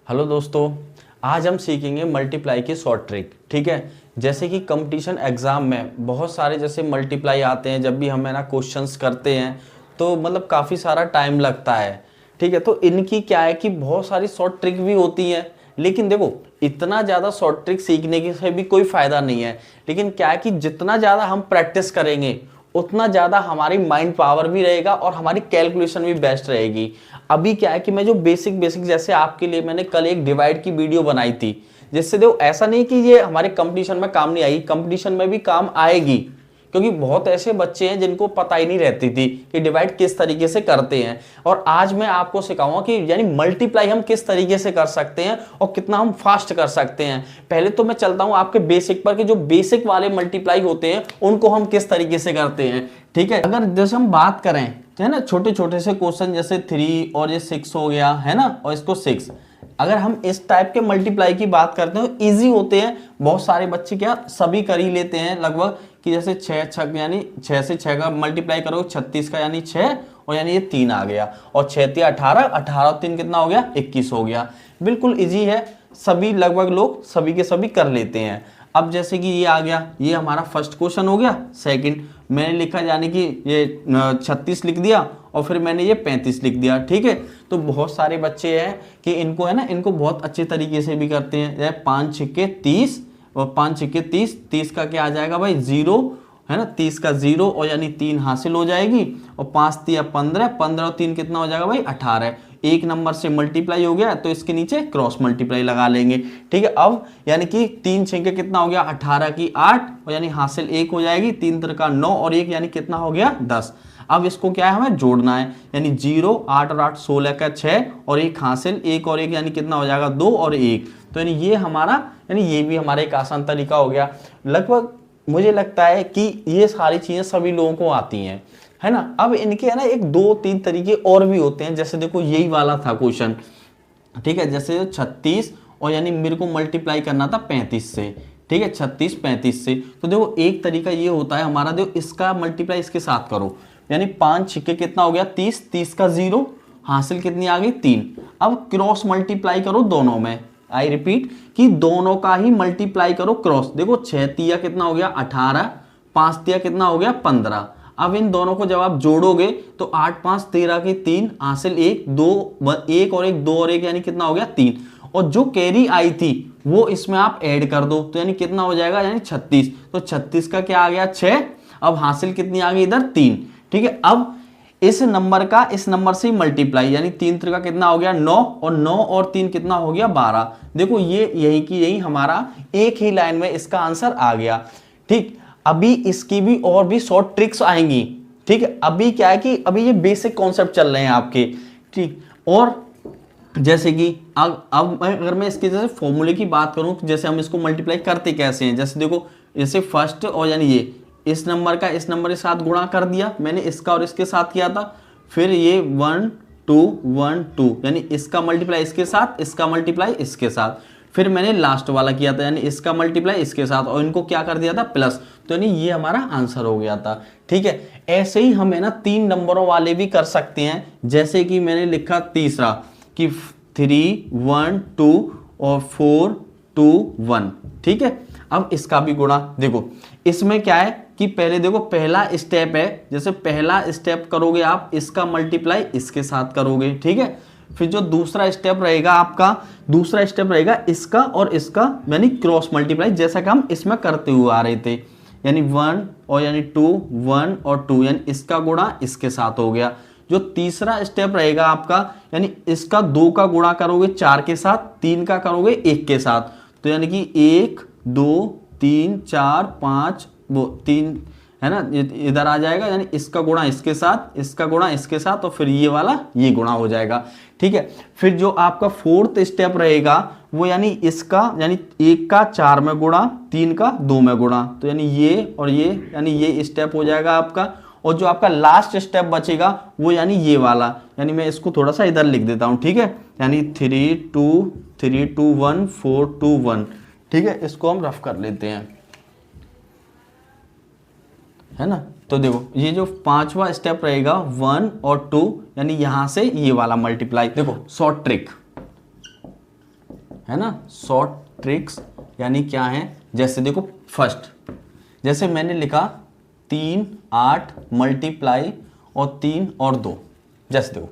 Hello दोस्तों, आज हम सीखेंगे मल्टीप्लाई की शॉर्ट ट्रिक। ठीक है, जैसे कि कंपटीशन एग्जाम में बहुत सारे जैसे मल्टीप्लाई आते हैं, जब भी हम है ना क्वेश्चंस करते हैं तो मतलब काफ़ी सारा टाइम लगता है। ठीक है, तो इनकी क्या है कि बहुत सारी शॉर्ट ट्रिक भी होती हैं, लेकिन देखो इतना ज़्यादा शॉर्ट ट्रिक सीखने के से भी कोई फ़ायदा नहीं है। लेकिन क्या है कि जितना ज़्यादा हम प्रैक्टिस करेंगे उतना ज़्यादा हमारी माइंड पावर भी रहेगा और हमारी कैलकुलेशन भी बेस्ट रहेगी। अभी क्या है कि मैं जो बेसिक जैसे आपके लिए मैंने कल एक डिवाइड की वीडियो बनाई थी, जिससे देखो ऐसा नहीं कि ये हमारे कंपटीशन में काम नहीं आई, कंपटीशन में भी काम आएगी, क्योंकि बहुत ऐसे बच्चे हैं जिनको पता ही नहीं रहती थी कि डिवाइड किस तरीके से करते हैं। और आज मैं आपको सिखाऊंगा कि यानी मल्टीप्लाई हम किस तरीके से कर सकते हैं और कितना हम फास्ट कर सकते हैं। पहले तो मैं चलता हूं आपके बेसिक पर कि जो बेसिक वाले मल्टीप्लाई होते हैं उनको हम किस तरीके से करते हैं। ठीक है, अगर जैसे हम बात करें तो है ना छोटे छोटे से क्वेश्चन, जैसे 3 और ये 6 हो गया है ना, और इसको 6, अगर हम इस टाइप के मल्टीप्लाई की बात करते हैं तो इजी होते हैं। बहुत सारे बच्चे क्या सभी कर ही लेते हैं लगभग, कि जैसे 6 यानी 6 से 6 का मल्टीप्लाई करो 36 का यानी 6, और यानी ये 3 आ गया, और 6 3 18, 18 और 3 कितना हो गया 21 हो गया। बिल्कुल इजी है, सभी लगभग लोग सभी के सभी कर लेते हैं। अब जैसे कि ये आ गया, ये हमारा फर्स्ट क्वेश्चन हो गया। सेकंड मैंने लिखा यानी कि ये 36 लिख दिया और फिर मैंने ये 35 लिख दिया। ठीक है, तो बहुत सारे बच्चे हैं कि इनको है ना, इनको बहुत अच्छे तरीके से भी करते हैं। जैसे 5 छक्के 30 और 5 छक्के 30, 30 का क्या आ जाएगा भाई 0 है ना, 30 का 0 और यानी 3 हासिल हो जाएगी, और 5 3 15, 15 और 3 कितना हो जाएगा भाई 18। एक नंबर से मल्टीप्लाई हो गया तो इसके नीचे क्रॉस मल्टीप्लाई लगा लेंगे। ठीक है, अब यानी कि 3 छक्के कितना हो गया 18 की 8, और यानी हासिल 1 हो जाएगी, 3 3 का 9 और 1 यानी कितना हो गया 10। अब इसको क्या है हमें जोड़ना है, यानी 0 8 और 8 16 का 6 और 1 हासिल 1 और 1 यानी कितना हो जाएगा 2 और 1। तो यानी ये हमारा, यानी ये भी हमारा एक आसान तरीका हो गया। लगभग मुझे लगता है कि ये सारी चीजें सभी लोगों को आती हैं, है ना। अब इनके है ना 1 2 3 तरीके और भी होते हैं। जैसे देखो यही वाला था क्वेश्चन, ठीक है, जैसे 36 और यानी मेरे को मल्टीप्लाई करना था 35 से। ठीक है, 36 35 से, तो देखो एक तरीका ये होता है हमारा, देखो इसका मल्टीप्लाई इसके साथ करो, यानी 5 छक्के कितना हो गया 30, 30 का 0 हासिल कितनी आ गई 3। अब क्रॉस मल्टीप्लाई करो दोनों में, आई रिपीट कि दोनों का ही मल्टीप्लाई करो क्रॉस। देखो 6 तिया कितना हो गया 18, 5 तिया कितना हो गया 15। अब इन दोनों को जब आप जोड़ोगे तो 8 5 13 के 3 हासिल 1 2 1 और 1 2 और 1 यानी कितना हो गया 3, और जो कैरी आई थी वो इसमें आप ऐड कर दो तो यानी कितना हो जाएगा यानी 36। तो 36 का क्या आ गया 6, अब हासिल कितनी आ गई इधर 3। ठीक है, अब इस नंबर का इस नंबर से मल्टीप्लाई, यानी 3 3 का कितना हो गया 9, और 9 और 3 कितना हो गया 12। देखो ये यही की यही हमारा एक ही लाइन में इसका आंसर आ गया। ठीक, अभी इसकी भी और भी शॉर्ट ट्रिक्स आएंगी। ठीक है, अभी क्या है कि अभी ये बेसिक कॉन्सेप्ट चल रहे हैं आपके। ठीक, और जैसे कि अब अगर मैं इसके जैसे फॉर्मूले की बात करूं तो जैसे हम इसको मल्टीप्लाई करते कैसे हैं, जैसे देखो जैसे फर्स्ट और यानी ये इस नंबर का इस नंबर के साथ गुणा कर दिया मैंने, इसका और इसके साथ किया था, फिर ये 1 2 1 2 यानी इसका मल्टीप्लाई इसके साथ, इसका मल्टीप्लाई इसके साथ, फिर मैंने लास्ट वाला किया था यानी इसका मल्टीप्लाई इसके साथ, और इनको क्या कर दिया था प्लस, तो यानी ये हमारा आंसर हो गया था। ठीक है, ऐसे ही हम है ना 3 नंबरों वाले भी कर सकते हैं। जैसे कि मैंने लिखा तीसरा कि 3 1 2 और 4 2 1। ठीक है, अब इसका भी गुणा देखो, इसमें क्या है कि पहले देखो पहला स्टेप है, जैसे पहला स्टेप करोगे आप इसका मल्टीप्लाई इसके साथ करोगे। ठीक है, फिर जो दूसरा स्टेप रहेगा आपका, दूसरा स्टेप रहेगा इसका और इसका यानी क्रॉस मल्टीप्लाई, जैसा कि हम इसमें करते हुए आ रहे थे, यानी 1 और यानी 2 1 और 2 यानी इसका गुणा इसके साथ हो गया। जो तीसरा स्टेप रहेगा आपका, यानी इसका 2 का गुणा करोगे 4 के साथ, 3 का करोगे 1 के साथ, तो यानी कि 1 2 3 4 5 वो 3 है ना, इधर आ जाएगा, यानी इसका गुणा इसके साथ, इसका गुणा इसके साथ, और फिर ये वाला ये गुणा हो जाएगा। ठीक है, फिर जो आपका फोर्थ स्टेप रहेगा वो यानी इसका, यानी 1 का 4 में गुणा, 3 का 2 में गुणा, तो यानी ये और ये, यानी ये स्टेप हो जाएगा आपका। और जो आपका लास्ट स्टेप बचेगा वो यानी ये वाला, यानी मैं इसको थोड़ा सा इधर लिख देता हूं। ठीक है, यानी 3 2 1 4 2 1। ठीक है, इसको हम रफ कर लेते हैं, है ना। तो देखो ये जो पांचवा स्टेप रहेगा 1 और 2, यानी यहां से ये वाला मल्टीप्लाई। देखो शॉर्ट ट्रिक, है ना, शॉर्ट ट्रिक्स यानी क्या है, जैसे देखो फर्स्ट, जैसे मैंने लिखा 3 8 मल्टीप्लाई और 3 और 2, जैसे देखो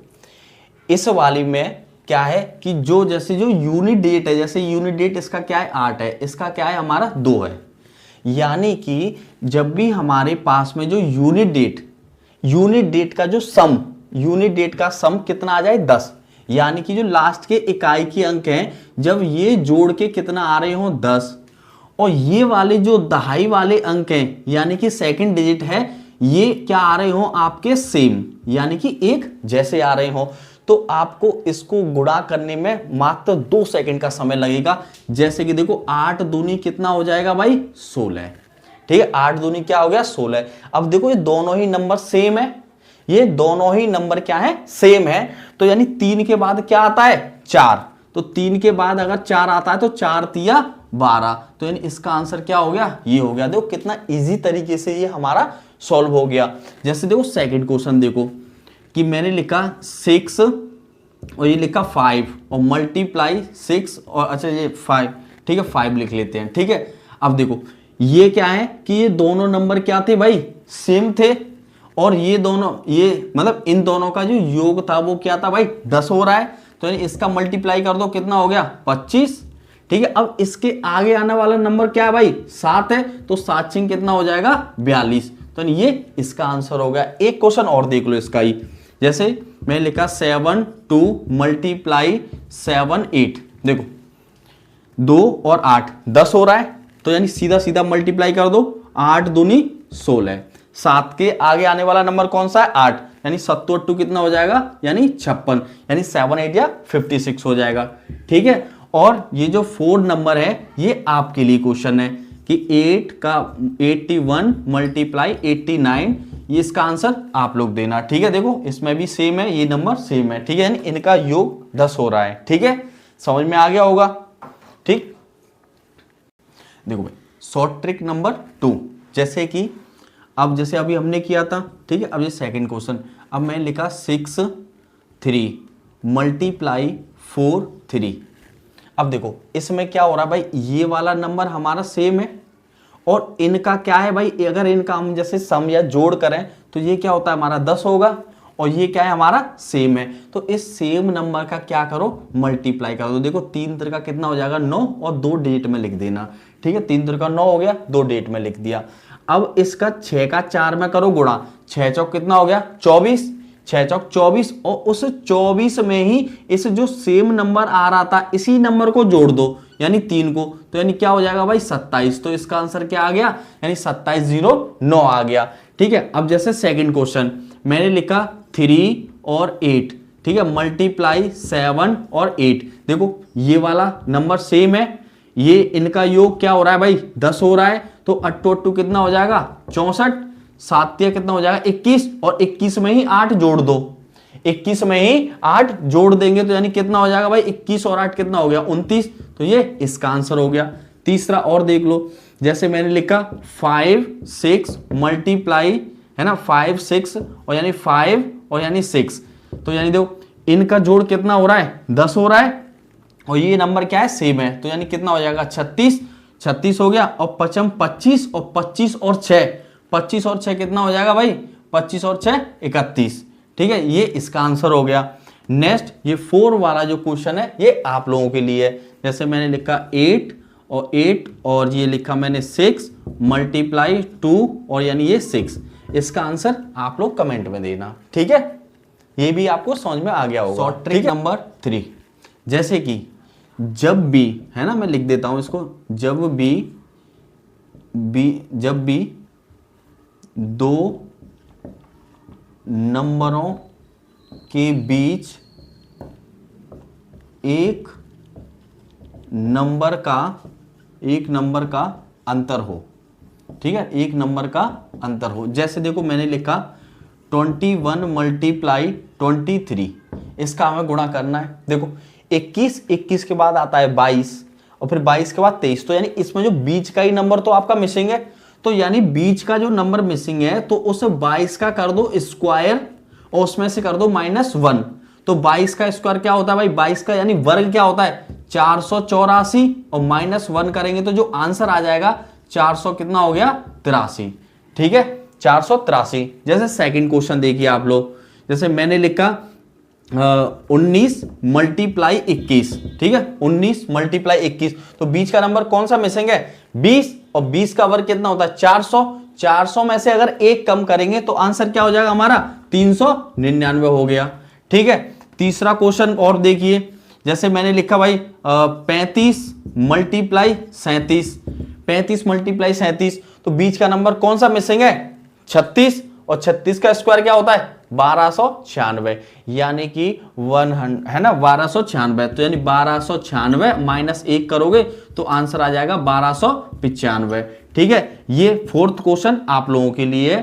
इस वाली में क्या है कि जो जैसे जो यूनिट डेट है, जैसे यूनिट डेट इसका क्या है 8 है, इसका क्या है हमारा 2 है, यानी कि जब भी हमारे पास में जो यूनिट डेट का जो सम, यूनिट डेट का सम कितना आ जाए 10, यानी कि जो लास्ट के इकाई के अंक हैं जब ये जोड़ के कितना आ रहे हो 10, और ये वाले जो दहाई वाले अंक हैं यानी कि सेकंड डिजिट है, ये क्या आ रहे हो आपके सेम, यानी कि एक जैसे आ रहे हो, तो आपको इसको गुणा करने में मात्र 2 सेकंड का समय लगेगा। जैसे कि देखो 8 दूनी कितना हो जाएगा भाई 16, ठीक है, 8 दूनी क्या हो गया 16। अब देखो ये दोनों ही नंबर सेम है, ये दोनों ही नंबर क्या है सेम है, तो यानी 3 के बाद क्या आता है 4, तो 3 के बाद अगर 4 आता है तो 4 तिया 12, तो यानी इसका आंसर क्या हो गया, ये हो गया। देखो कितना इजी तरीके से ये हमारा सॉल्व हो गया। जैसे देखो सेकंड क्वेश्चन देखो कि मैंने लिखा 6 और ये लिखा 5 और मल्टीप्लाई 6 और अच्छा ये 5, ठीक है 5 लिख लेते हैं, ठीक है। अब देखो ये क्या है कि ये दोनों नंबर क्या थे भाई सेम थे, और ये दोनों, ये मतलब इन दोनों का जो योग था वो क्या था भाई 10 हो रहा है, तो इसका मल्टीप्लाई कर दो कितना हो गया 25, ठीक है। अब इसके आगे आने वाला नंबर क्या है भाई 7 है, तो 7 सिंह कितना हो जाएगा 42, तो ये इसका आंसर हो गया। एक क्वेश्चन और देख लो इसका ही, जैसे मैं लिखा 7 2 मल्टीप्लाई 7 8, देखो 2 और 8 10 हो रहा है, तो यानी सीधा सीधा मल्टीप्लाई कर दो, 8 दूनी 16, 7 के आगे आने वाला नंबर कौन सा है 8, यानी 7 8 कितना हो जाएगा यानी 56, यानी 7 8 या 56 हो जाएगा, ठीक है। और ये जो 4 नंबर है ये आपके लिए क्वेश्चन है कि 8 का 81 मल्टीप्लाई 89, ये इसका आंसर आप लोग देना, ठीक है। देखो इसमें भी सेम है, ये नंबर सेम है, ठीक है, यानी इनका योग 10 हो रहा है, ठीक है, समझ में आ गया होगा, ठीक। देखो भाई शॉर्ट ट्रिक नंबर 2, जैसे कि अब जैसे अभी हमने किया था, ठीक है। अब ये सेकंड क्वेश्चन, अब मैं लिखा 6 3 मल्टीप्लाई 4 3, अब देखो इसमें क्या हो रहा है भाई, ये वाला नंबर हमारा सेम है और इनका क्या है भाई, अगर इनका हम जैसे सम या जोड़ करें तो ये क्या होता है हमारा 10 होगा, और ये क्या है हमारा सेम है, तो इस सेम नंबर का क्या करो मल्टीप्लाई कर दो। देखो 3 3 का कितना हो जाएगा 9, और 2 डेट में लिख देना, ठीक है, 3 3 का 9 हो गया, 2 डेट में लिख दिया। अब इसका 6 का 4 में करो गुणा, 6 चौक कितना हो गया 24, 6 चौक 24, और उस 24 में ही इस जो सेम नंबर आ रहा था इसी नंबर को जोड़ दो, यानी 3 को, तो यानी क्या हो जाएगा भाई 27, तो इसका आंसर क्या आ गया यानी 27 0 9 आ गया, ठीक है। अब जैसे सेकंड क्वेश्चन मैंने लिखा 3 और 8, ठीक है, मल्टीप्लाई 7 और 8, देखो ये वाला नंबर सेम है, ये इनका योग क्या हो रहा है भाई 10 हो रहा है, तो 8 8 कितना हो जाएगा 64, 7 कितना हो जाएगा 21, और 21 में ही 8 जोड़ दो, 21 में ही 8 जोड़ देंगे तो यानी कितना हो जाएगा भाई 21 और 8 कितना हो गया 29, तो ये इसका आंसर हो गया। तीसरा और देख लो, जैसे मैंने लिखा 5 6 मल्टीप्लाई, है ना 5 6 और यानी 5 और यानी 6, तो यानी देखो इनका जोड़ कितना हो रहा है 10 हो रहा है, और ये नंबर क्या है सेम है, तो यानी कितना हो जाएगा 36, 36 हो गया, और पचम 25 और 25 और 6, 25 और 6 कितना हो जाएगा भाई 25 और 6 31, ठीक है, ये इसका आंसर हो गया। नेक्स्ट ये 4 वाला जो क्वेश्चन है ये आप लोगों के लिए है, जैसे मैंने लिखा 8 और 8 और ये लिखा मैंने 6 मल्टीप्लाई 2 और यानी ये 6, इसका आंसर आप लोग कमेंट में देना, ठीक है, ये भी आपको समझ में आ गया होगा। शॉर्ट ट्रिक नंबर 3, जैसे कि जब भी, है ना मैं लिख देता हूं इसको, जब भी 2 नंबरों के बीच एक नंबर का अंतर हो, ठीक है, एक नंबर का अंतर हो, जैसे देखो मैंने लिखा 21 मल्टीप्लाई 23, इसका हमें गुणा करना है। देखो 21 के बाद आता है 22 और फिर 22 के बाद 23, तो यानी इसमें जो बीच का ही नंबर तो आपका मिसिंग है, तो यानी बीच का जो नंबर मिसिंग है तो उस 22 का कर दो स्क्वायर और उसमें से कर दो -1, तो 22 का स्क्वायर क्या होता है भाई 22 का यानी वर्ग क्या होता है 484 और -1 करेंगे तो जो आंसर आ जाएगा 400 कितना हो गया 83। ठीक है 483। जैसे सेकंड क्वेश्चन देखिए आप लोग, जैसे मैंने लिखा 19 मल्टीप्लाई 21। ठीक है 19 मल्टीप्लाई 21, तो बीच का नंबर कौन सा मिसिंग है 20, और 20 का वर्ग कितना होता है 400। 400 में से अगर एक कम करेंगे तो आंसर क्या हो जाएगा हमारा 399 हो गया। ठीक है तीसरा क्वेश्चन और देखिए, जैसे मैंने लिखा भाई 35 मल्टीप्लाई 37। 35 मल्टीप्लाई 37, तो बीच का नंबर कौन सा मिसिंग है 36, और 36 का स्क्वायर क्या होता है 1296, यानी कि 100 है ना 1296, तो यानी 1296 -1 करोगे तो आंसर आ जाएगा 1295। ठीक है ये फोर्थ क्वेश्चन आप लोगों के लिए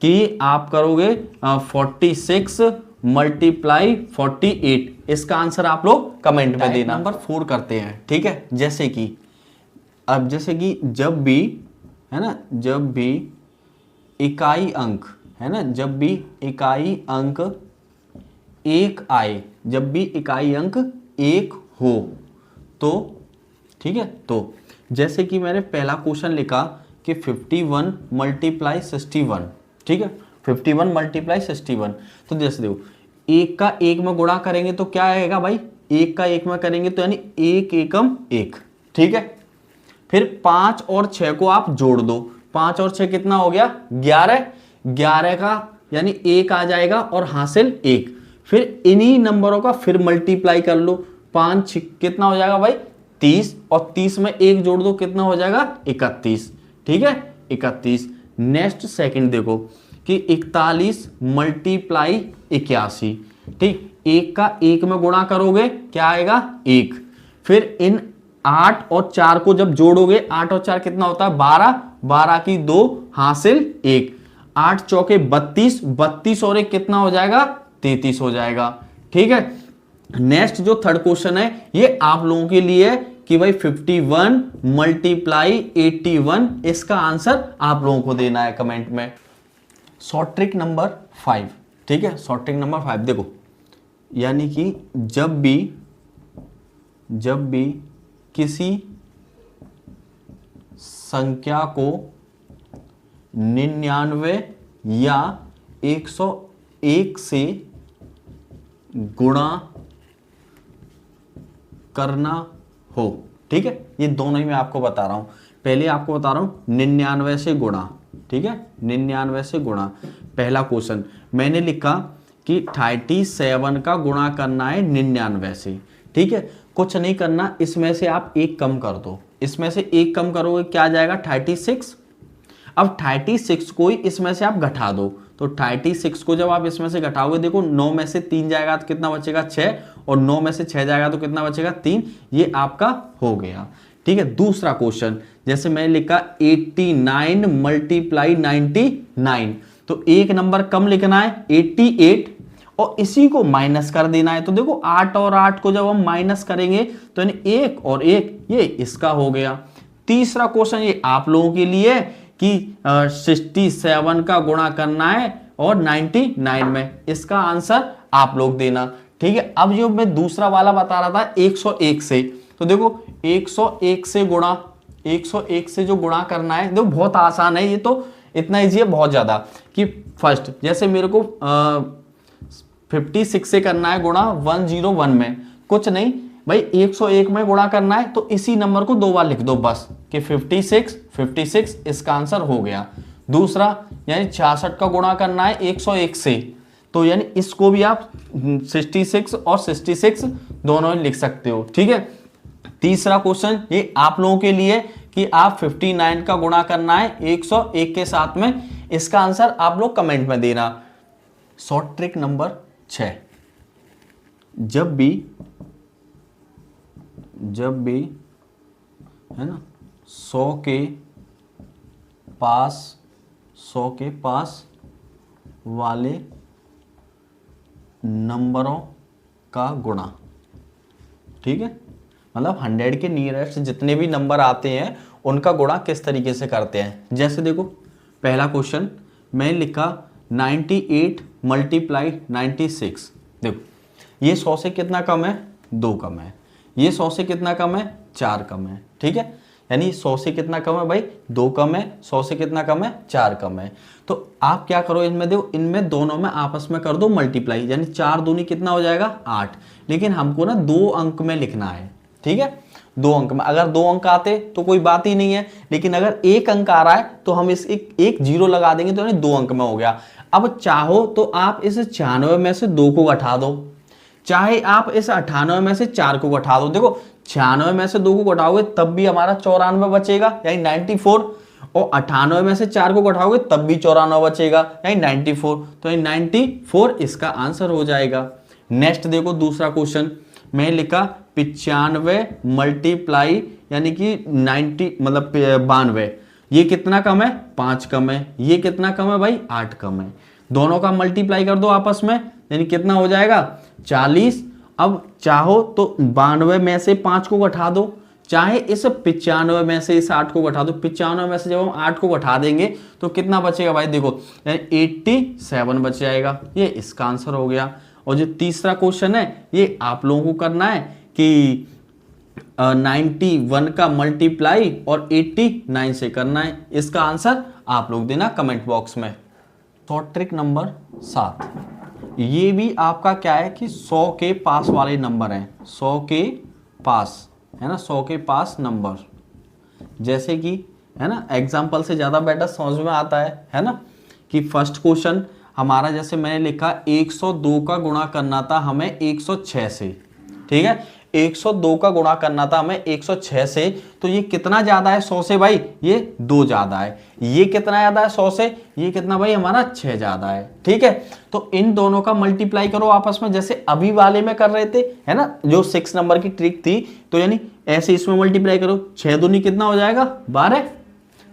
कि आप करोगे 46 मल्टीप्लाई 48, इसका आंसर आप लोग कमेंट में देना। नंबर 4 करते हैं। ठीक है जैसे कि अब जैसे कि जब भी है ना, जब भी इकाई अंक है ना, जब भी इकाई अंक एक आए, जब भी इकाई अंक एक हो तो ठीक है, तो जैसे कि मैंने पहला क्वेश्चन लिखा कि 51 मल्टीप्लाई 61। ठीक है 51 मल्टीप्लाई 61, तो जैसे देखो एक का एक में गुणा करेंगे तो क्या आएगा भाई, एक का एक में करेंगे तो यानी एक एकम एक। ठीक है फिर 5 और 6 को आप जोड़ दो, 5 और 6 कितना हो गया 11, 11 का यानी एक आ जाएगा और हासिल एक। फिर इन्हीं नंबरों का फिर मल्टीप्लाई कर लो, 5 6 कितना हो जाएगा भाई 30, और 30 में एक जोड़ दो कितना हो जाएगा 31। ठीक है 31। नेक्स्ट सेकंड देखो कि 41 मल्टीप्लाई 81। ठीक एक का एक में गुणा करोगे क्या आएगा एक, फिर इन 8 और 4 को जब जोड़ोगे 8 और 4 कितना होता है 12, 12 की 2 हासिल 1, 8 चौके 32, 32 और 1 कितना हो जाएगा 33 हो जाएगा। ठीक है नेक्स्ट जो थर्ड क्वेश्चन है ये आप लोगों के लिए कि भाई 51 मल्टीप्लाई 81, इसका आंसर आप लोगों को देना है कमेंट में। Short trick number 5। ठीक है शॉर्ट ट्रिक नंबर 5 देखो, यानी कि जब भी किसी संख्या को 99 या 101 से गुणा करना हो। ठीक है ये दोनों ही मैं आपको बता रहा हूं, पहले आपको बता रहा हूं 99 से गुणा। ठीक है 99 से गुणा। पहला क्वेश्चन मैंने लिखा कि 37 का गुणा करना है 99 से। ठीक है कुछ नहीं करना, इसमें से आप एक कम कर दो, इसमें से एक कम करोगे क्या आ जाएगा 36। अब 36 को ही इसमें से आप घटा दो, तो 36 को जब आप इसमें से घटाओगे देखो 9 में से 3 जाएगा तो कितना बचेगा 6, और 9 में से 6 जाएगा तो कितना बचेगा 3, ये आपका हो गया। ठीक है दूसरा क्वेश्चन जैसे मैंने लिखा 89 मल्टीप्लाई 99, तो एक नंबर कम लिखना है 88 और इसी को माइनस कर देना है। तो देखो 8 और 8 को जब हम माइनस करेंगे तो यानी 1 और 1 ये इसका हो गया। तीसरा क्वेश्चन ये आप लोगों के लिए कि 67 का गुणा करना है और 99 में, इसका आंसर आप लोग देना। ठीक है अब जो मैं दूसरा वाला बता रहा था 101 से, तो देखो 101 से गुणा, 101 से जो गुणा करना है देखो बहुत आसान है, ये तो इतना इजी है बहुत ज्यादा। कि फर्स्ट जैसे मेरे को 56 से करना है गुणा 101 में, कुछ नहीं भाई 101 में गुणा करना है तो इसी नंबर को 2 बार लिख दो बस कि 56, इसका आंसर हो गया। दूसरा यानी 66 का गुणा करना है 101 से, तो यानी इसको भी आप 66 और 66 दोनों लिख सकते हो। ठीक है तीसरा क्वेश्चन ये आप लोगों के लिए कि आप 59 का गुणा करना है 101 के साथ में, इसका आंसर आप लोग कमेंट में देना। शॉर्ट ट्रिक नंबर 6, जब भी है ना 100 के पास वाले नंबरों का गुणा। ठीक है मतलब 100 के नियरेस्ट जितने भी नंबर आते हैं उनका गुणा किस तरीके से करते हैं। जैसे देखो पहला क्वेश्चन मैं लिखा 98 मल्टीप्लाई 96, देखो ये 100 से कितना कम है 2 कम है, ये 100 से कितना कम है, 4 कम है, ठीक है। यानी 100 से कितना कम है भाई, 2 कम है, 100 से कितना कम है, 4 कम है। तो आप क्या करो, इनमें देखो, इनमें दोनों में आपस में कर दो मल्टीप्लाई, यानी 4 दूनी कितना हो जाएगा, 8। लेकिन हमको ना 2 अंक में लिखना है, ठीक है, 2 अंक में। अगर 2 अंक आते तो कोई बात ही नहीं है, लेकिन अगर 1 अंक आ रहा है तो हम इस एक जीरो लगा देंगे, तो यानी 2 अंक में हो गया। अब चाहो तो आप इस 96 में से 2 को घटा दो, चाहे आप इस 98 में से 4 को घटा दो। देखो 96 में से 2 को घटाओगे तब भी हमारा 94 बचेगा, यानी 94, और 98 में से 4 को घटाओगे तब भी 94 बचेगा, यानी 94। तो यानी 94 इसका आंसर हो जाएगा। नेक्स्ट देखो दूसरा क्वेश्चन मैं लिखा 95 मल्टीप्लाई यानी कि 90 मतलब 92, ये कितना कम है, 5 कम है। ये कितना कम है भाई, 8 कम है। दोनों का मल्टीप्लाई कर दो आपस में, यानी कितना हो जाएगा, 40। अब चाहो तो 92 में से 5 को घटा दो, चाहे इस 95 में से इस 8 को घटा दो। 95 में से जब हम 8 को घटा देंगे तो कितना बचेगा भाई, देखो यानी 87 बच जाएगा। ये इसका आंसर हो गया। और जो तीसरा क्वेश्चन है ये आप लोगों को करना है कि 91 का मल्टीप्लाई और 89 से करना है। इसका आंसर आप लोग देना कमेंट बॉक्स में। शॉर्ट ट्रिक नंबर 7, ये भी आपका क्या है कि 100 के पास वाले नंबर हैं, 100 के पास है ना, 100 के पास नंबर, जैसे कि है ना एग्जाम्पल से ज़्यादा बेटर समझ में आता है ना। कि फर्स्ट क्वेश्चन हमारा जैसे मैंने लिखा 102 का गुणा करना था हमें 106 से, ठीक है, 102 का गुणा करना था हमें 106 से, तो ये कितना ज्यादा है 100 से भाई, ये 2 ज्यादा है। ये कितना ज्यादा है 100 से, ये कितना भाई हमारा 6 ज्यादा है, ठीक है। तो इन दोनों का मल्टीप्लाई करो आपस में, जैसे अभी वाले में कर रहे थे है ना, जो 6 नंबर की ट्रिक थी। तो यानी ऐसे इसमें मल्टीप्लाई करो, 6 दूनी कितना हो जाएगा 12,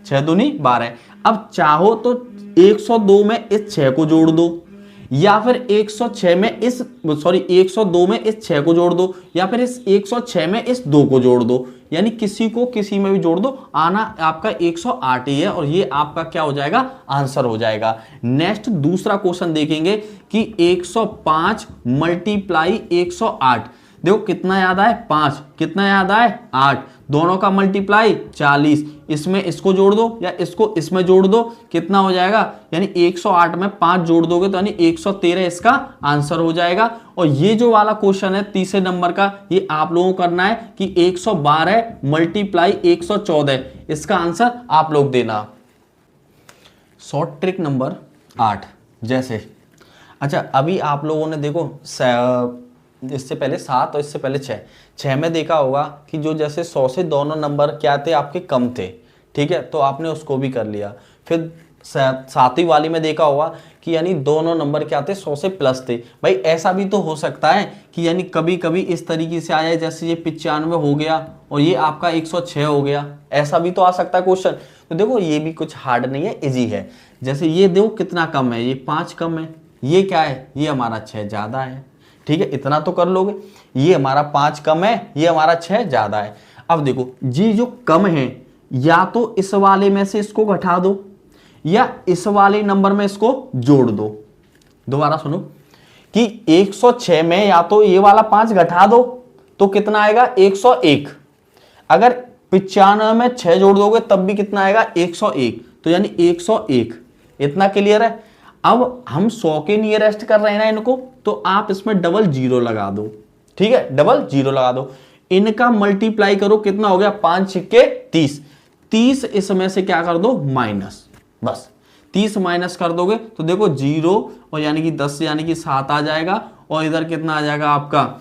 6 दूनी 12। अब चाहो तो 102 में इस 6 को जोड़ दो, या फिर 106 में इस 102 में इस 6 को जोड़ दो, या फिर इस 106 में इस 2 को जोड़ दो, यानी किसी को किसी में भी जोड़ दो, आना आपका 108 ही है, और ये आपका क्या हो जाएगा, आंसर हो जाएगा। नेक्स्ट दूसरा क्वेश्चन देखेंगे कि 105 मल्टीप्लाई 108, देखो कितना याद आए 5, कितना याद आए 8, दोनों का मल्टीप्लाई 40, इसमें इसको जोड़ दो या इसको इसमें जोड़ दो, कितना हो जाएगा, यानी 108 में 5 जोड़ दोगे तो यानी 113 इसका आंसर हो जाएगा। और ये जो वाला क्वेश्चन है तीसरे नंबर का, ये आप लोगों को करना है कि 112 मल्टीप्लाई 114, इसका आंसर आप लोग देना। शॉर्ट ट्रिक नंबर 8 जैसे, अच्छा अभी आप लोगों ने देखो इससे पहले 7 और इससे पहले 6 में देखा होगा कि जो जैसे 100 से दोनों नंबर क्या थे आपके कम थे, ठीक है, तो आपने उसको भी कर लिया। फिर 7वीं वाली में देखा होगा कि यानी दोनों नंबर क्या थे 100 से प्लस थे। भाई ऐसा भी तो हो सकता है कि यानी कभी कभी इस तरीके से आया, जैसे ये 95 हो गया और ये आपका 106 हो गया, ऐसा भी तो आ सकता है क्वेश्चन। तो देखो ये भी कुछ हार्ड नहीं है, इजी है। जैसे ये देखो कितना कम है, ये 5 कम है, ये क्या है, ये हमारा 6 ज्यादा है, ठीक है, इतना तो कर लोगे। ये हमारा 5 कम है, ये हमारा 6 ज्यादा है। अब देखो जी जो कम है, या तो इस वाले में से इसको घटा दो, या इस वाले नंबर में इसको जोड़ दो। दोबारा सुनो कि 106 में या तो ये वाला 5 घटा दो तो कितना आएगा 101, अगर 95 में 6 जोड़ दोगे तब भी कितना आएगा 101, तो यानी 101। इतना क्लियर है। अब हम 100 के नियरेस्ट कर रहे हैं ना इनको, तो आप इसमें डबल जीरो लगा दो, ठीक है, डबल जीरो लगा दो। इनका मल्टीप्लाई करो, कितना हो गया 5 छिक्के 30, 30 इसमें से क्या कर दो माइनस, बस 30 माइनस कर दोगे तो देखो 0 और यानी कि 10 यानी कि 7 आ जाएगा, और इधर कितना आ जाएगा आपका,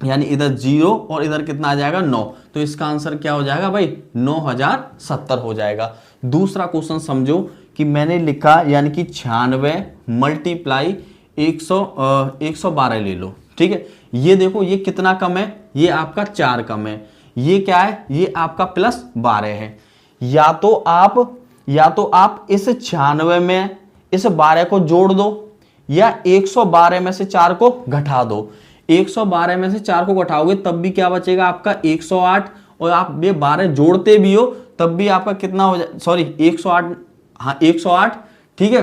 यानी इधर 0 और इधर कितना आ जाएगा 9, तो इसका आंसर क्या हो जाएगा भाई 9070 हो जाएगा। दूसरा क्वेश्चन समझो कि मैंने लिखा यानी कि 96 मल्टीप्लाई 112 ले लो, ठीक है। ये देखो ये कितना कम है, ये आपका 4 कम है, ये क्या है, ये आपका प्लस 12 है। या तो आप इस 96 में इस 12 को जोड़ दो, या 112 में से 4 को घटा दो। 112 में से 4 को घटाओगे तब भी क्या बचेगा आपका 108, और आप ये 12 जोड़ते भी हो तब भी आपका कितना हो जाए, सॉरी 108, हाँ 108, ठीक है।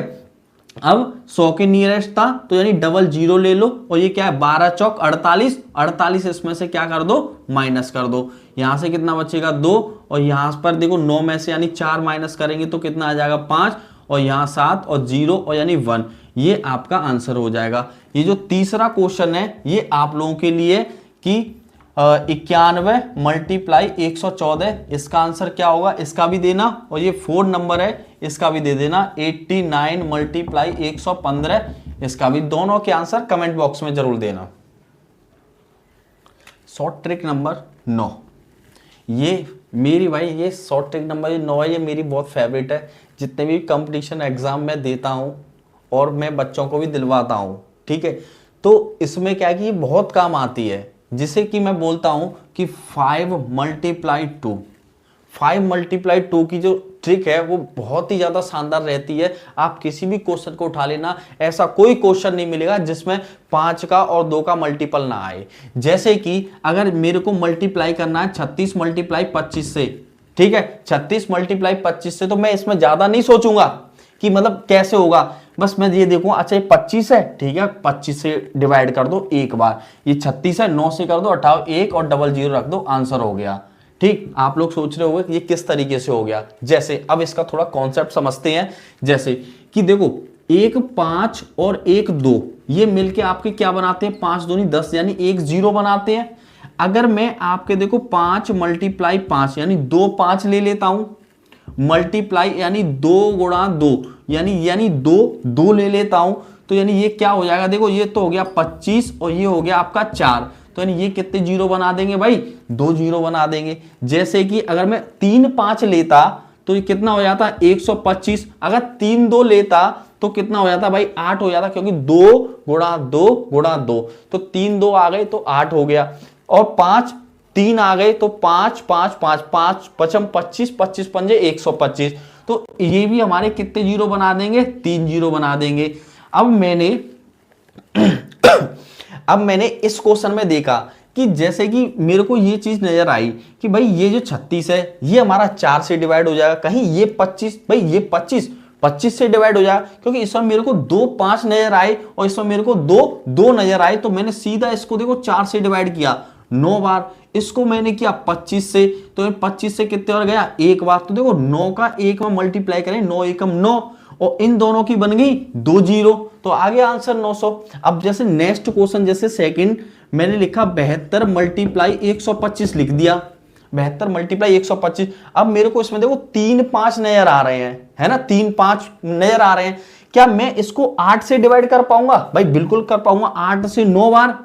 अब 100 के नियरेस्ट था तो यानी डबल जीरो ले लो, और ये क्या है 12 चौक 48, 48 इसमें से क्या कर दो माइनस कर दो, यहां से कितना बचेगा 2, और यहां पर देखो 9 में से यानी 4 माइनस करेंगे तो कितना आ जाएगा 5, और यहाँ 7 और 0 और यानी 1, ये आपका आंसर हो जाएगा। ये जो तीसरा क्वेश्चन है ये आप लोगों के लिए कि 91 मल्टीप्लाई 114, इसका आंसर क्या होगा इसका भी देना, और ये 4 नंबर है इसका भी दे देना 89 मल्टीप्लाई 115, इसका भी, दोनों के आंसर कमेंट बॉक्स में जरूर देना। शॉर्ट ट्रिक नंबर 9, ये मेरी भाई ये शॉर्ट ट्रिक नंबर 9 है, ये मेरी बहुत फेवरेट है। जितने भी कंपटीशन एग्जाम में देता हूँ और मैं बच्चों को भी दिलवाता हूँ, ठीक है, तो इसमें क्या है कि ये बहुत काम आती है, जिसे कि मैं बोलता हूं कि 5 मल्टीप्लाई 2, 5 मल्टीप्लाई 2 की जो ट्रिक है वो बहुत ही ज्यादा शानदार रहती है। आप किसी भी क्वेश्चन को उठा लेना, ऐसा कोई क्वेश्चन नहीं मिलेगा जिसमें 5 का और 2 का मल्टीपल ना आए। जैसे कि अगर मेरे को मल्टीप्लाई करना है 36 मल्टीप्लाई 25 से, ठीक है, 36 मल्टीप्लाई 25 से, तो मैं इसमें ज्यादा नहीं सोचूंगा कि मतलब कैसे होगा, बस मैं ये देखूं अच्छा ये 25 है, ठीक है, 25 से डिवाइड कर दो एक बार, ये 36 है 9 से कर दो, हटाओ 1 और डबल जीरो रख दो, आंसर हो गया। ठीक, आप लोग सोच रहे होंगे कि ये किस तरीके से हो गया। जैसे अब इसका थोड़ा कॉन्सेप्ट समझते हैं। जैसे कि देखो 1 5 और 1 2 ये मिलके आपके क्या बनाते हैं 5 दूनी 10 यानी 1 0 बनाते हैं। अगर मैं आपके देखो 5 मल्टीप्लाई 5 यानी 2 5 ले लेता हूं, मल्टीप्लाई यानी 2 गुणा 2 यानी 2 2 ले लेता हूं, तो यानी ये क्या हो जाएगा, देखो ये तो हो गया 25 और ये हो गया आपका 4, तो यानी ये कितने जीरो बना देंगे भाई 2 जीरो बना देंगे। जैसे कि अगर मैं 3 5 लेता तो ये कितना हो जाता 125, अगर 3 2 लेता तो कितना हो जाता भाई 8 हो जाता, क्योंकि 2 गुणा 2 गुणा 2, तो 3 2 आ गए तो 8 हो गया, और 5 3 आ गए तो 5 5 5 5 पचम 25 25 पंजे 125, तो ये भी हमारे कितने जीरो बना देंगे 3 जीरो बना देंगे। अब मैंने इस क्वेश्चन में देखा कि जैसे कि मेरे को ये चीज नजर आई कि भाई ये जो 36 है ये हमारा 4 से डिवाइड हो जाएगा, कहीं ये 25 भाई ये 25 से डिवाइड हो जाएगा, क्योंकि इसमें मेरे को 2 5 नजर आए और इसमें मेरे को 2 2 नजर आए, तो मैंने सीधा इसको देखो 4 से डिवाइड किया 9 बार, इसको मैंने किया 25 से, तो 25 से कितने बार गया एक बार, तो देखो 9 का 1 में मल्टीप्लाई करें 9 एकम 9, और इन दोनों की बन गई 2 जीरो, तो आ गया आंसर 900। अब जैसे नेक्स्ट क्वेश्चन जैसे सेकंड मैंने लिखा 72 मल्टीप्लाई 125 लिख दिया, 72 मल्टीप्लाई 125। अब मेरे को इसमें देखो 3 5 नजर आ रहे हैं, है ना, 3 5 नजर आ रहे हैं, क्या मैं इसको 8 से डिवाइड कर पाऊंगा भाई, बिल्कुल कर पाऊंगा, 8 से 9 बार,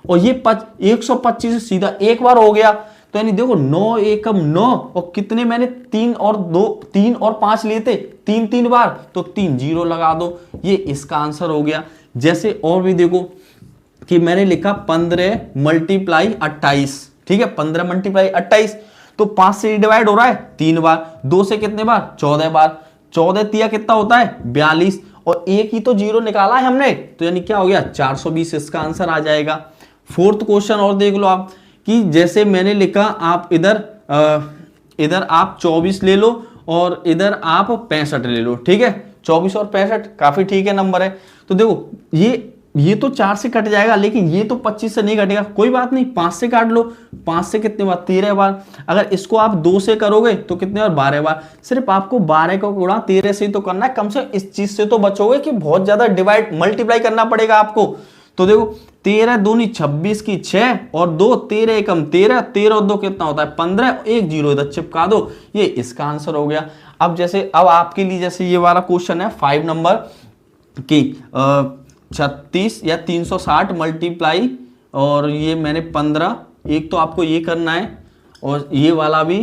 और ये 125 सीधा एक बार हो गया, तो यानी देखो 9 एकम 9, और कितने मैंने 3 और 5 लिए थे 3 3 बार, तो 3 जीरो लगा दो, ये इसका आंसर हो गया। जैसे और भी देखो कि मैंने लिखा 15 मल्टीप्लाई 28, ठीक है, 15 मल्टीप्लाई 28, तो 5 से डिवाइड हो रहा है 3 बार, 2 से कितने बार 14 बार, 14 तिया कितना होता है 42, और एक ही तो जीरो निकाला है हमने, तो यानी क्या हो गया 420, इसका आंसर आ जाएगा। फोर्थ क्वेश्चन और देख लो आप कि जैसे मैंने लिखा आप इधर आप 24 ले लो और इधर आप 65 ले लो, ठीक है, 24 और 65 काफी ठीक है नंबर है। तो देखो ये तो 4 से कट जाएगा, लेकिन ये तो 25 से नहीं कटेगा, कोई बात नहीं 5 से काट लो, 5 से कितने बार 13 बार, अगर इसको आप 2 से करोगे तो कितने बार 12 बार, सिर्फ आपको 12 का गुणा 13 से तो करना है, कम से इस चीज से तो बचोगे कि बहुत ज्यादा डिवाइड मल्टीप्लाई करना पड़ेगा आपको। तो देखो 13 दूनी 26 की 6 और 2 13 एकम 13, 13 और 2 कितना होता है 15, एक जीरो इधर चिपका दो, ये इसका आंसर हो गया। अब जैसे अब आपके लिए जैसे ये वाला क्वेश्चन है 5 नंबर की 36 या 360 मल्टीप्लाई, और ये मैंने 15, एक तो आपको ये करना है, और ये वाला भी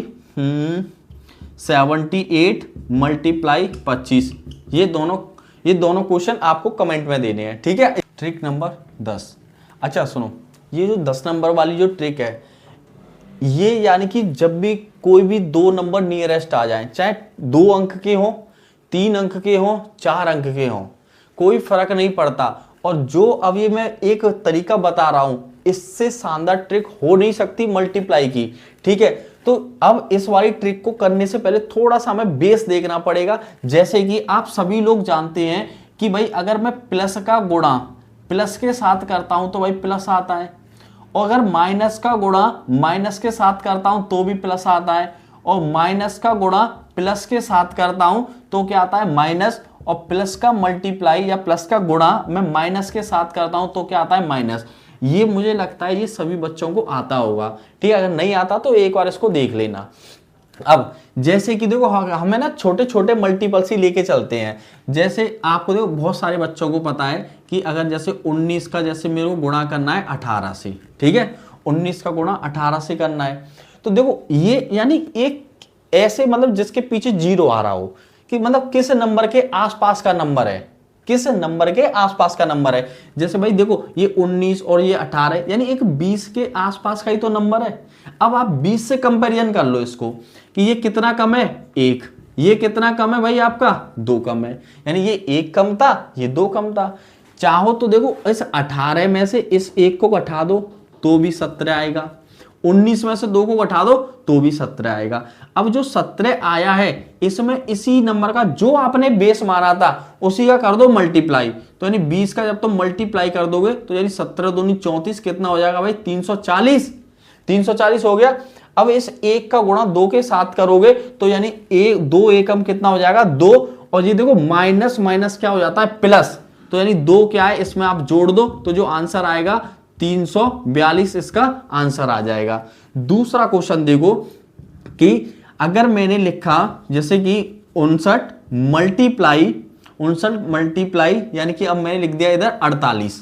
78 मल्टीप्लाई 25, ये दोनों क्वेश्चन आपको कमेंट में देने हैं, ठीक है। ट्रिक नंबर 10, अच्छा सुनो, ये जो 10 नंबर वाली जो ट्रिक है, ये यानी कि जब भी कोई भी 2 नंबर नियरेस्ट आ जाए, चाहे 2 अंक के हो 3 अंक के हो 4 अंक के हो, कोई फर्क नहीं पड़ता, और जो अब ये मैं एक तरीका बता रहा हूं इससे शानदार ट्रिक हो नहीं सकती मल्टीप्लाई की, ठीक है। तो अब इस वाली ट्रिक को करने से पहले थोड़ा सा हमें बेस देखना पड़ेगा। जैसे कि आप सभी लोग जानते हैं कि भाई अगर मैं प्लस का गुणा प्लस के साथ करता हूं तो भाई प्लस आता है, और अगर माइनस का गुणा माइनस के साथ करता हूं तो भी प्लस आता है, और माइनस का गुणा प्लस के साथ करता हूं तो क्या आता है माइनस, और प्लस का मल्टीप्लाई या प्लस का गुणा मैं माइनस के साथ करता हूं तो क्या आता है माइनस। ये मुझे लगता है ये सभी बच्चों को आता होगा, ठीक है। अगर नहीं आता तो एक बार इसको देख लेना। अब जैसे कि देखो हमें ना छोटे छोटे मल्टीपल्स ही लेके चलते हैं। जैसे आपको देखो बहुत सारे बच्चों को पता है कि अगर जैसे 19 का जैसे मेरे को गुणा करना है 18 से, ठीक है, 19 का गुणा 18 से करना है, तो देखो ये यानी एक ऐसे मतलब जिसके पीछे जीरो आ रहा हो कि मतलब किस नंबर के आसपास का नंबर है, किस नंबर के आसपास का नंबर है। जैसे भाई देखो ये 19 और ये 18 यानी एक 20 के आसपास का ही तो नंबर है। अब आप 20 से कंपेरिजन कर लो इसको कि ये कितना कम है 1, ये कितना कम है भाई आपका 2 कम है, यानी ये 1 कम था ये 2 कम था। चाहो तो देखो इस 18 में से इस 1 को घटा दो तो भी 17 आएगा, 19 में से 2 को घटा दो तो भी 17 आएगा। अब जो 17 आया है इसमें इसी नंबर का जो आपने बेस माना था उसी का कर दो मल्टीप्लाई, तो यानी 20 का जब तुम मल्टीप्लाई कर दोगे तो यानी 17 दूनी 34 कितना हो जाएगा भाई 340, 340 हो गया। अब इस 1 का गुणा 2 के साथ करोगे तो यानी 2 एकम कितना हो जाएगा 2, और ये देखो माइनस माइनस क्या हो जाता है प्लस, तो यानी 2 क्या है इसमें आप जोड़ दो तो जो आंसर आएगा 342 इसका आंसर आ जाएगा। दूसरा क्वेश्चन देखो कि अगर मैंने लिखा जैसे कि 59 मल्टीप्लाई यानी कि अब मैंने लिख दिया इधर 48,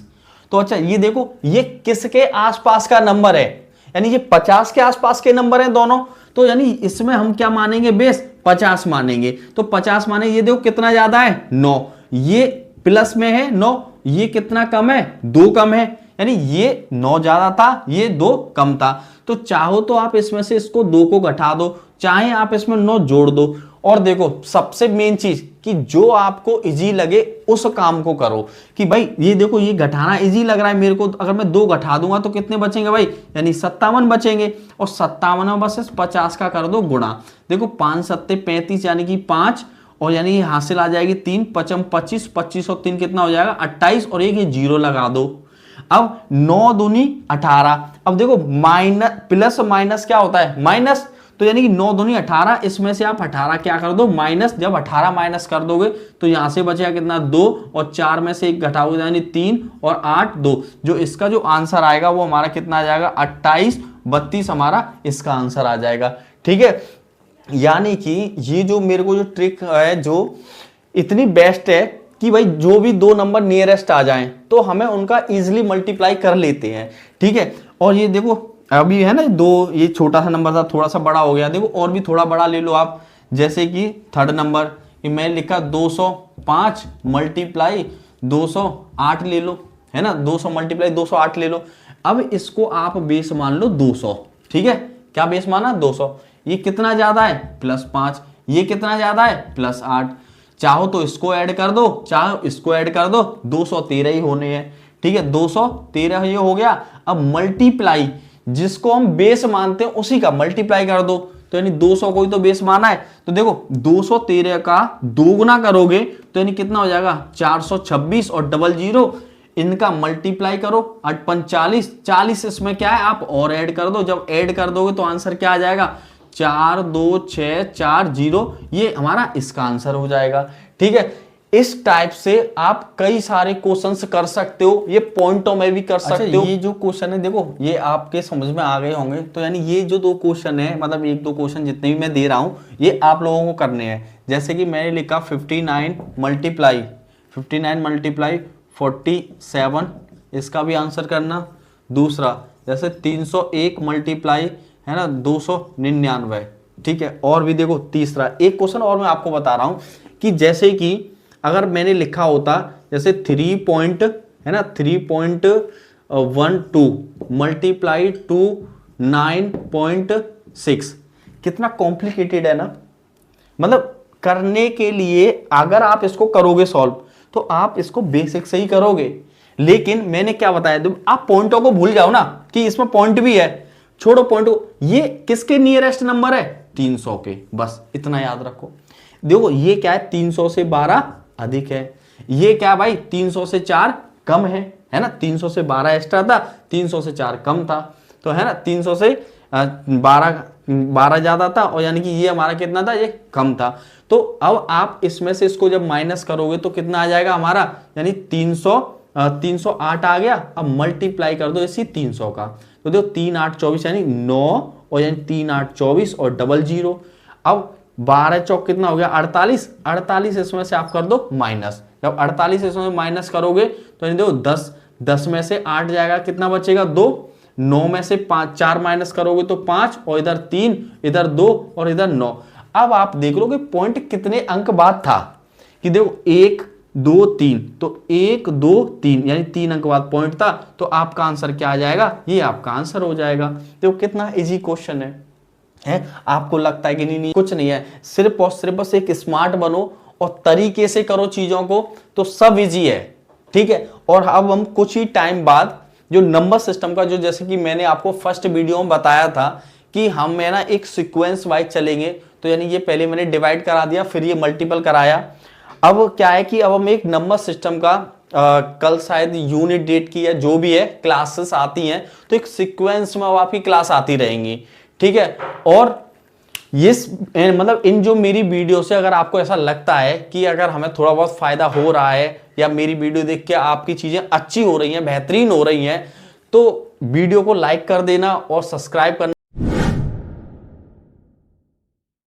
तो अच्छा ये देखो ये किसके आसपास का नंबर है, यानी ये 50 के आसपास के नंबर हैं दोनों, तो यानी इसमें हम क्या मानेंगे बेस 50 मानेंगे, तो 50 माने ये देखो कितना ज्यादा है 9, ये प्लस में है 9, ये कितना कम है 2 कम है, यानी ये 9 ज्यादा था ये 2 कम था। तो चाहो तो आप इसमें से इसको 2 को घटा दो, चाहे आप इसमें 9 जोड़ दो, और देखो सबसे मेन चीज कि जो आपको इजी लगे उस काम को करो कि भाई ये देखो ये घटाना इजी लग रहा है मेरे को, अगर मैं 2 घटा दूंगा तो कितने बचेंगे भाई यानी 57 बचेंगे, और 57 में बस 50 का कर दो गुणा, देखो 5 सत्ते 35 यानी कि 5, और यानी ये हासिल आ जाएगी 3 पचम 25, 25 और 3 कितना हो जाएगा 28, और एक ये जीरो लगा दो। अब 9 दूनी 18, अब देखो माइनस प्लस माइनस क्या होता है माइनस, तो यानी कि 9 दूनी 18, इसमें से आप 18 क्या कर दो माइनस, जब 18 माइनस कर दोगे तो यहां से बचेगा कितना 2, और 4 में से 1 घटाओगे यानी 3 और 8 2, जो इसका जो आंसर आएगा वो हमारा कितना आ जाएगा 28 32 हमारा इसका आंसर आ जाएगा, ठीक है। यानी कि ये जो मेरे को जो ट्रिक है जो इतनी बेस्ट है कि भाई जो भी 2 नंबर नियरेस्ट आ जाएं तो हमें उनका इजीली मल्टीप्लाई कर लेते हैं, ठीक है। और ये देखो अभी है ना 2, ये छोटा सा नंबर था थोड़ा सा बड़ा हो गया, देखो और भी थोड़ा बड़ा ले लो आप, जैसे कि थर्ड नंबर मैं लिखा 205 मल्टीप्लाई 208 ले लो, है ना 200 मल्टीप्लाई 208 ले लो। अब इसको आप बेस मान लो 200, ठीक है, क्या बेस माना 200, ये कितना ज्यादा है +5, ये कितना ज्यादा है +8, चाहो तो इसको ऐड कर दो चाहो इसको ऐड कर दो, 213 ही होने हैं, ठीक है 213 ये हो गया। अब मल्टीप्लाई जिसको हम बेस मानते हैं उसी का मल्टीप्लाई कर दो, तो यानी 200 को ही तो बेस माना है, तो देखो 213 का 2 गुना करोगे तो यानी कितना हो जाएगा 426, और 00 इनका मल्टीप्लाई करो 8 45 40, इसमें क्या है आप और ऐड कर दो, जब ऐड कर दोगे तो आंसर क्या आ जाएगा 4 2 6 4 0, ये हमारा इसका आंसर हो जाएगा, ठीक है। इस टाइप से आप कई सारे क्वेश्चंस कर सकते हो, ये पॉइंटों में भी कर सकते हो। ये जो क्वेश्चन है देखो ये आपके समझ में आ गए होंगे, तो यानी ये जो 2 क्वेश्चन है मतलब 1-2 क्वेश्चन जितने भी मैं दे रहा हूं ये आप लोगों को करने हैं। जैसे कि मैंने लिखा 59 मल्टीप्लाई 47, इसका भी आंसर करना। दूसरा जैसे 301 मल्टीप्लाई है ना 299, ठीक है। और भी देखो तीसरा एक क्वेश्चन और मैं आपको बता रहा हूं कि जैसे कि अगर मैंने लिखा होता जैसे 3.12 मल्टीप्लाई टू 9.6, कितना कॉम्प्लिकेटेड है ना, मतलब करने के लिए अगर आप इसको करोगे सॉल्व तो आप इसको बेसिक से ही करोगे, लेकिन मैंने क्या बताया तो आप पॉइंटों को भूल जाओ ना कि इसमें पॉइंट भी है, छोड़ो पॉइंट को, ये किसके नियरेस्ट नंबर है 300 के, बस इतना याद रखो। देखो ये क्या है 300 से 12 अधिक है, ये क्या भाई 300 से 4 कम है ना, 300 से 12 एक्स्ट्रा था, 300 से 4 कम था, तो है ना 300 से 12 ज्यादा था, और यानी कि ये हमारा कितना था, ये कम था। तो अब आप इसमें से इसको जब माइनस करोगे तो कितना आ जाएगा हमारा, यानी 308 आ गया। अब मल्टीप्लाई कर दो इसी 300 का, तो देखो 3 8 24 यानी 9, और यानी 3 8 24 और डबल 0। अब 12 चौक कितना हो गया 48, 48 इसमें से आप कर दो माइनस। जब 48 इसमें माइनस करोगे तो यानी देखो 10 में से 8 जाएगा, कितना बचेगा 2, 9 में से 4 माइनस करोगे तो 5, और इधर 3, इधर 2 और इधर 9। अब आप देख लो कि पॉइंट कितने अंक बाद था, कि देखो 1 2 3, तो 1 2 3 यानी 3 अंक बाद पॉइंट था, तो आपका आंसर क्या आ जाएगा, ये आपका आंसर हो जाएगा। देखो कितना इजी क्वेश्चन है। आपको लगता है कि नहीं कुछ नहीं है, सिर्फ और सिर्फ बस एक स्मार्ट बनो और तरीके से करो चीजों को, तो सब इजी है, ठीक है। और अब हम कुछ ही टाइम बाद जो नंबर सिस्टम का, जो जैसे कि मैंने आपको फर्स्ट वीडियो में बताया था कि हम है ना एक सीक्वेंस वाइज चलेंगे, तो यानी ये पहले मैंने डिवाइड करा दिया, फिर ये मल्टीपल कराया। अब क्या है कि अब हम एक नंबर सिस्टम का कल शायद यूनिट डेट की है, जो भी है क्लासेस आती हैं, तो एक सीक्वेंस में अब आपकी क्लास आती रहेंगी, ठीक है। और ये मतलब इन जो मेरी वीडियो से अगर आपको ऐसा लगता है कि अगर हमें थोड़ा बहुत फायदा हो रहा है, या मेरी वीडियो देख के आपकी चीजें अच्छी हो रही हैं, बेहतरीन हो रही हैं, तो वीडियो को लाइक कर देना और सब्सक्राइब करना।